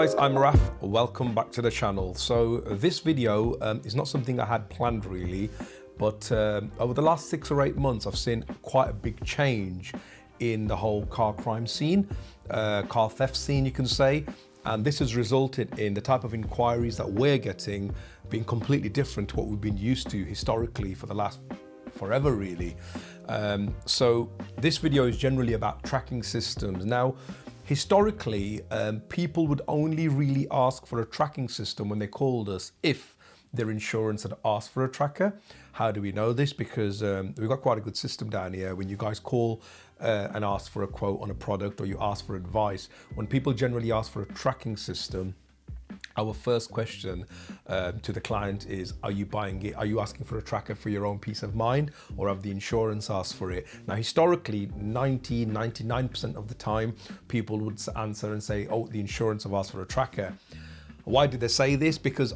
guys, I'm Raf. Welcome back to the channel. So this video is not something I had planned really, but over the last 6 or 8 months, I've seen quite a big change in the whole car crime scene, car theft scene, you can say. And this has resulted in the type of inquiries that we're getting being completely different to what we've been used to historically for the last forever really. So this video is generally about tracking systems. Now, historically, people would only really ask for a tracking system when they called us if their insurance had asked for a tracker. How do we know this? Because we've got quite a good system down here. When you guys call and ask for a quote on a product, or you ask for advice, when people generally ask for a tracking system, our first question to the client is, are you buying it? Are you asking for a tracker for your own peace of mind, or have the insurance asked for it? Now, historically, 99% of the time, people would answer and say, oh, the insurance have asked for a tracker. Why did they say this? Because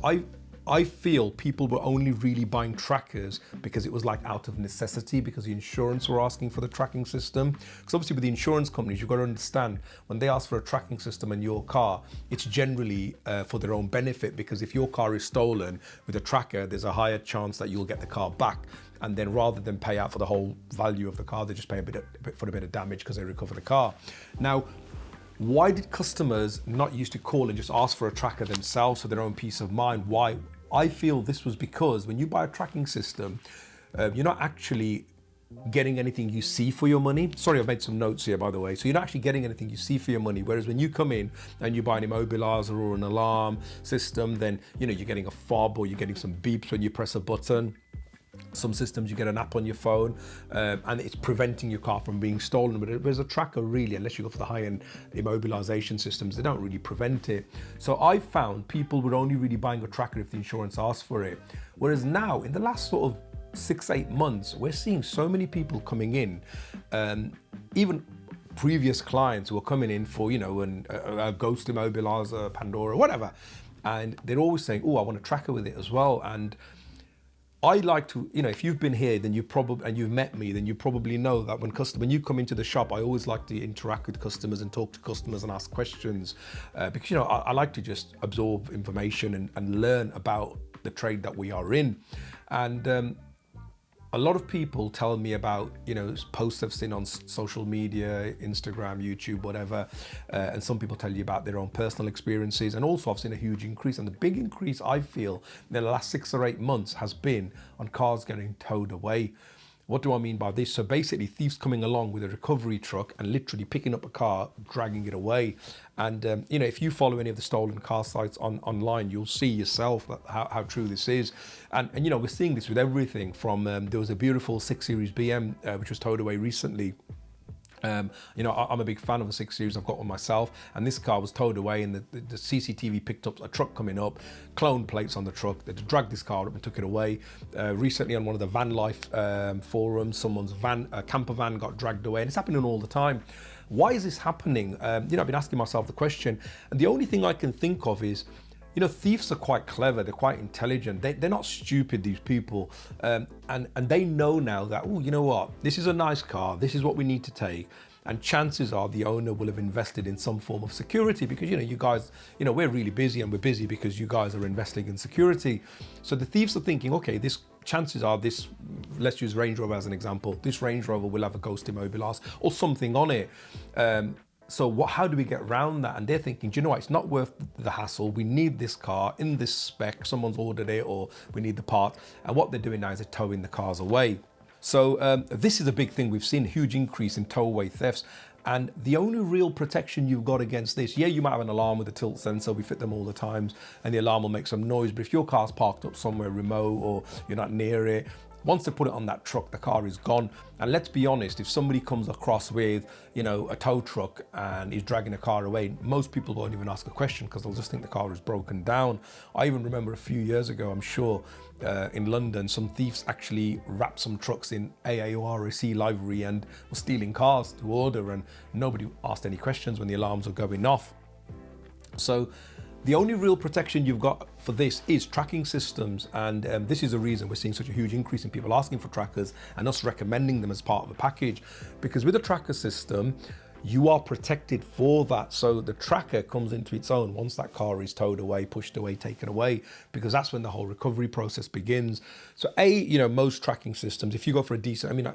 I feel people were only really buying trackers because it was like out of necessity, because the insurance were asking for the tracking system. Because obviously with the insurance companies, you've got to understand, when they ask for a tracking system in your car, it's generally for their own benefit, because if your car is stolen with a tracker, there's a higher chance that you'll get the car back. And then rather than pay out for the whole value of the car, they just pay a bit for a bit of damage because they recover the car. Now, why did customers not used to call and just ask for a tracker themselves for their own peace of mind? Why? I feel this was because when you buy a tracking system, you're not actually getting anything you see for your money. Sorry, I've made some notes here, by the way. So you're not actually getting anything you see for your money. Whereas when you come in and you buy an immobiliser or an alarm system, then you're getting a fob, or you're getting some beeps when you press a button. Some systems you get an app on your phone and it's preventing your car from being stolen. But there's a tracker really, unless you go for the high-end immobilisation systems, they don't really prevent it. So I found people were only really buying a tracker if the insurance asked for it. Whereas now, in the last sort of 6-8 months, we're seeing so many people coming in, even previous clients who are coming in for, a Ghostimmobiliser, Pandora, whatever. And they're always saying, oh, I want a tracker with it as well. And I like to, if you've been here, then and you've met me, then you probably know that when you come into the shop, I always like to interact with customers and talk to customers and ask questions, because, I like to just absorb information and learn about the trade that we are in. And a lot of people tell me about, posts they've seen on social media, Instagram, YouTube, whatever. And some people tell you about their own personal experiences. And also I've seen a huge increase. And the big increase I feel in the last 6 or 8 months has been on cars getting towed away. What do I mean by this? So basically, thieves coming along with a recovery truck and literally picking up a car, dragging it away. And if you follow any of the stolen car sites online, you'll see yourself how true this is. And we're seeing this with everything from, there was a beautiful 6 Series BM, which was towed away recently. I'm a big fan of the 6 Series. I've got one myself, and this car was towed away, and the CCTV picked up a truck coming up, clone plates on the truck. They dragged this car up and took it away. Recently on one of the van life forums, someone's camper van got dragged away, and it's happening all the time. Why is this happening? I've been asking myself the question, and the only thing I can think of is, thieves are quite clever, they're quite intelligent, they're not stupid, these people, and they know now that, oh, you know what, this is a nice car, this is what we need to take, and chances are the owner will have invested in some form of security, because you guys, we're really busy, and we're busy because you guys are investing in security. So the thieves are thinking, okay, chances are this, let's use Range Rover as an example, this Range Rover will have a Ghostimmobiliser or something on it. So how do we get around that? And they're thinking, do you know what, it's not worth the hassle. We need this car in this spec, someone's ordered it, or we need the part. And what they're doing now is they're towing the cars away. So this is a big thing. We've seen a huge increase in towaway thefts. And the only real protection you've got against this, yeah, you might have an alarm with a tilt sensor, we fit them all the times, and the alarm will make some noise. But if your car's parked up somewhere remote, or you're not near it, once they put it on that truck, the car is gone. And let's be honest, if somebody comes across with, a tow truck and is dragging a car away, most people won't even ask a question, because they'll just think the car is broken down. I even remember a few years ago, I'm sure, in London, some thieves actually wrapped some trucks in AARC livery and were stealing cars to order, and nobody asked any questions when the alarms were going off. So the only real protection you've got for this is tracking systems, and this is the reason we're seeing such a huge increase in people asking for trackers and us recommending them as part of the package. Because with a tracker system, you are protected for that. So the tracker comes into its own once that car is towed away, pushed away, taken away, because that's when the whole recovery process begins. So most tracking systems, if you go for a decent,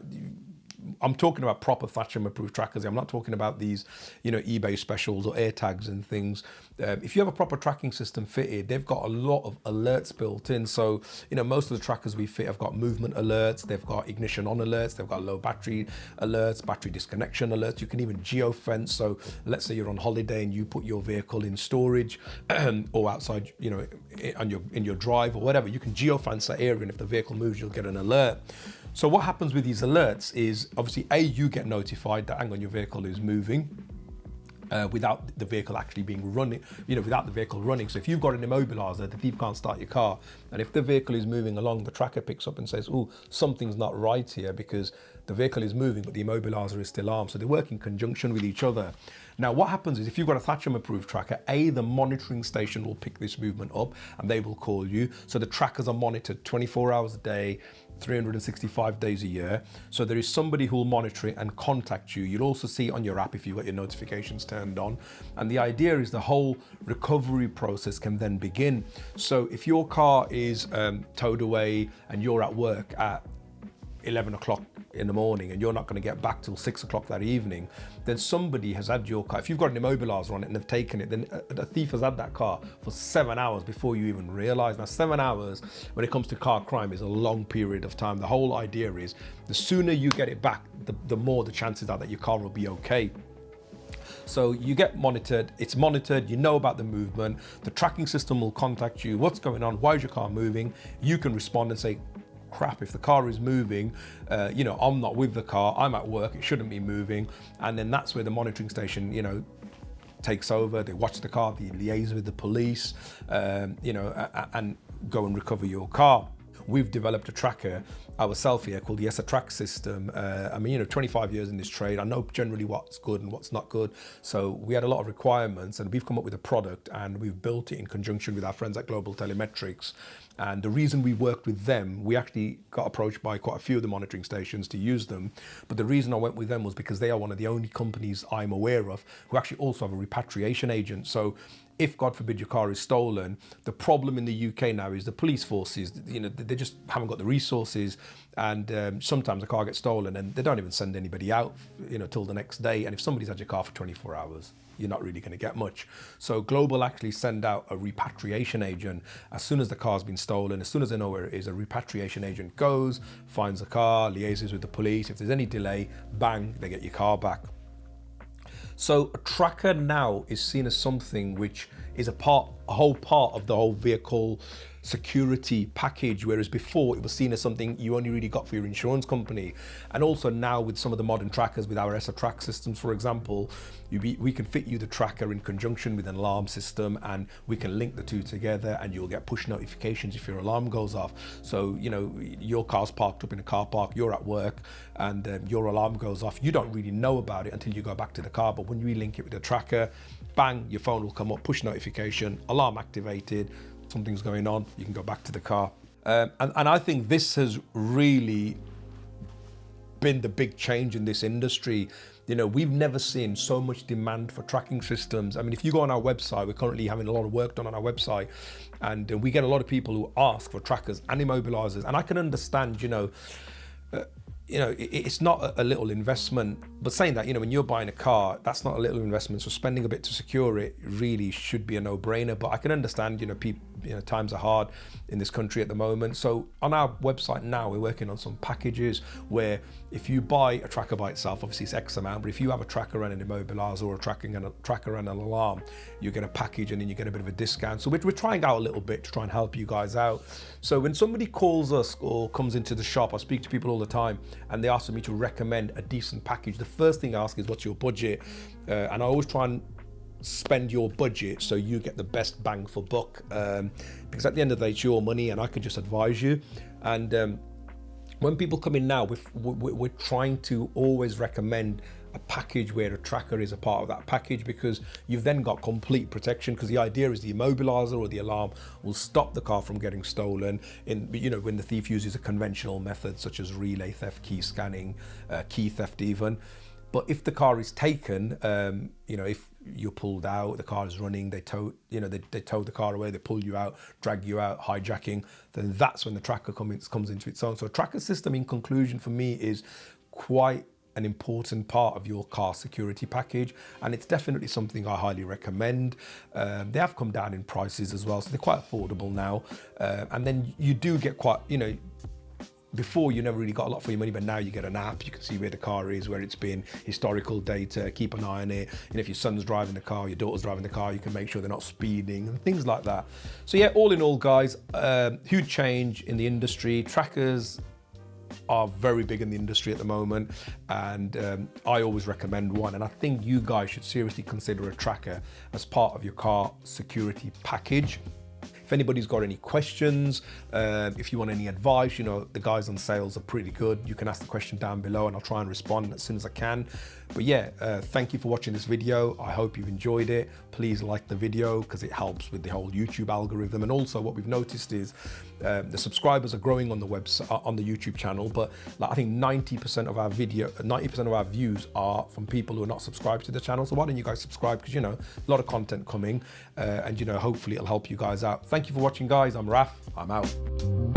I'm talking about proper Thatcham-approved trackers. I'm not talking about these, eBay specials or AirTags and things. If you have a proper tracking system fitted, they've got a lot of alerts built in. So, most of the trackers we fit have got movement alerts, they've got ignition on alerts, they've got low battery alerts, battery disconnection alerts. You can even geofence. So let's say you're on holiday and you put your vehicle in storage or outside, in your drive or whatever, you can geofence that area, and if the vehicle moves, you'll get an alert. So what happens with these alerts is obviously you get notified that hang on, your vehicle is moving without the vehicle actually being running, without the vehicle running. So if you've got an immobiliser, the thief can't start your car. And if the vehicle is moving along, the tracker picks up and says, oh, something's not right here, because the vehicle is moving, but the immobiliser is still armed. So they work in conjunction with each other. Now, what happens is if you've got a Thatcham-approved tracker, the monitoring station will pick this movement up and they will call you. So the trackers are monitored 24 hours a day, 365 days a year. So there is somebody who will monitor it and contact you. You'll also see it on your app if you've got your notifications turned on. And the idea is the whole recovery process can then begin. So if your car is towed away and you're at work at 11 o'clock in the morning and you're not going to get back till 6 o'clock that evening, then somebody has had your car. If you've got an immobiliser on it and they've taken it, then a thief has had that car for 7 hours before you even realise. Now, 7 hours when it comes to car crime is a long period of time. The whole idea is the sooner you get it back, the more the chances are that your car will be okay. So you get monitored, it's monitored, you know about the movement, the tracking system will contact you, what's going on, why is your car moving? You can respond and say, crap, if the car is moving, I'm not with the car, I'm at work, it shouldn't be moving. And then that's where the monitoring station, takes over. They watch the car, they liaise with the police, and go and recover your car. We've developed a tracker ourselves here called the Track system. 25 years in this trade. I know generally what's good and what's not good. So we had a lot of requirements and we've come up with a product and we've built it in conjunction with our friends at Global Telemetrics. And the reason we worked with them, we actually got approached by quite a few of the monitoring stations to use them. But the reason I went with them was because they are one of the only companies I'm aware of who actually also have a repatriation agent. So if, God forbid, your car is stolen, the problem in the UK now is the police forces, they just haven't got the resources. And sometimes a car gets stolen and they don't even send anybody out, till the next day. And if somebody's had your car for 24 hours, you're not really going to get much. So Global actually send out a repatriation agent. As soon as the car's been stolen, as soon as they know where it is, a repatriation agent goes, finds the car, liaises with the police. If there's any delay, bang, they get your car back. So a tracker now is seen as something which is a whole part of the whole vehicle security package, whereas before it was seen as something you only really got for your insurance company. And also now with some of the modern trackers, with our Track systems, for example, we can fit you the tracker in conjunction with an alarm system, and we can link the two together, and you'll get push notifications if your alarm goes off. So your car's parked up in a car park, you're at work, and your alarm goes off. You don't really know about it until you go back to the car, but when we link it with the tracker, bang, your phone will come up, push notification, alarm activated, something's going on, you can go back to the car. And I think this has really been the big change in this industry. We've never seen so much demand for tracking systems. I mean, if you go on our website, we're currently having a lot of work done on our website, and we get a lot of people who ask for trackers and immobilisers. And I can understand, it's not a little investment, but saying that, when you're buying a car, that's not a little investment. So spending a bit to secure it really should be a no-brainer. But I can understand, people, times are hard in this country at the moment. So on our website now, we're working on some packages where if you buy a tracker by itself, obviously it's X amount, but if you have a tracker and an immobiliser or a tracker and an alarm, you get a package and then you get a bit of a discount. So we're trying out a little bit to try and help you guys out. So when somebody calls us or comes into the shop, I speak to people all the time and they ask me to recommend a decent package. The first thing I ask is, what's your budget? And I always try and spend your budget so you get the best bang for buck, because at the end of the day, it's your money and I can just advise you. And when people come in now, we're trying to always recommend a package where a tracker is a part of that package, because you've then got complete protection, because the idea is the immobiliser or the alarm will stop the car from getting stolen when the thief uses a conventional method such as relay theft, key scanning, key theft even. But if the car is taken, if you're pulled out, the car is running, they tow the car away, they pull you out, drag you out, hijacking, then that's when the tracker comes into its own. So a tracker system, in conclusion, for me, is quite an important part of your car security package, and it's definitely something I highly recommend. They have come down in prices as well, so they're quite affordable now. And then you do get quite, before you never really got a lot for your money, but now you get an app. You can see where the car is, where it's been, historical data, keep an eye on it. If your son's driving the car, your daughter's driving the car, you can make sure they're not speeding and things like that. So yeah, all in all, guys, huge change in the industry. Trackers are very big in the industry at the moment, and I always recommend one, and I think you guys should seriously consider a tracker as part of your car security package. If anybody's got any questions, if you want any advice, the guys on sales are pretty good. You can ask the question down below and I'll try and respond as soon as I can. But yeah, thank you for watching this video. I hope you've enjoyed it. Please like the video because it helps with the whole YouTube algorithm. And also what we've noticed is the subscribers are growing on the website, on the YouTube channel, but I think 90% of our views are from people who are not subscribed to the channel. So why don't you guys subscribe? Because a lot of content coming, and hopefully it'll help you guys out. Thank you for watching, guys. I'm Raf. I'm out.